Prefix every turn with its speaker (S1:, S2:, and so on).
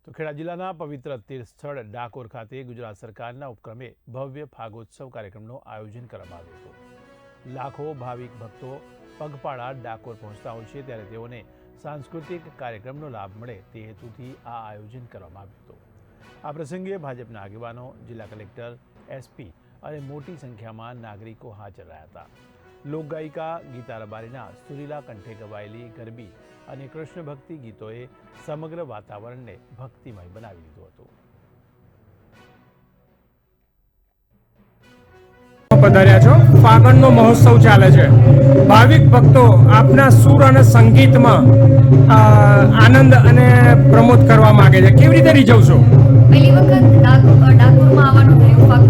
S1: તો ખેડા જિલ્લાના પવિત્ર તીર્થ સ્થળ ડાકોર ખાતે ગુજરાત સરકારના ઉપક્રમે ભવ્ય ફાગોત્સવ કાર્યક્રમનું આયોજન કરવામાં આવ્યું હતું। લાખો ભાવિક ભક્તો પગપાળા ડાકોર પહોંચતા હોય છે, ત્યારે તેઓને સાંસ્કૃતિક કાર્યક્રમનો લાભ મળે તે હેતુથી આ આયોજન કરવામાં આવ્યું હતું। આ પ્રસંગે ભાજપના આગેવાનો, જિલ્લા કલેક્ટર, એસપી અને મોટી સંખ્યામાં નાગરિકો હાજર રહ્યા હતા। લોકગાયિકા ગીતા રબારીના સુરીલા કંઠે ગવાયેલી ગરબી અને કૃષ્ણ ભક્તિ ગીતોએ સમગ્ર વાતાવરણને ભક્તિમય બનાવી દીધું હતું।
S2: પધાર્યા છો। ફાગણનો મહોત્સવ ચાલે છે। ભાવિક ભક્તો આપના સુર અને સંગીતમાં આનંદ અને પ્રમોદ કરવા માંગે છે। કેવી રીતે રીઝવશો?
S3: પહેલી વખત ડાકોરમાં આવવાનું થયું ફાગ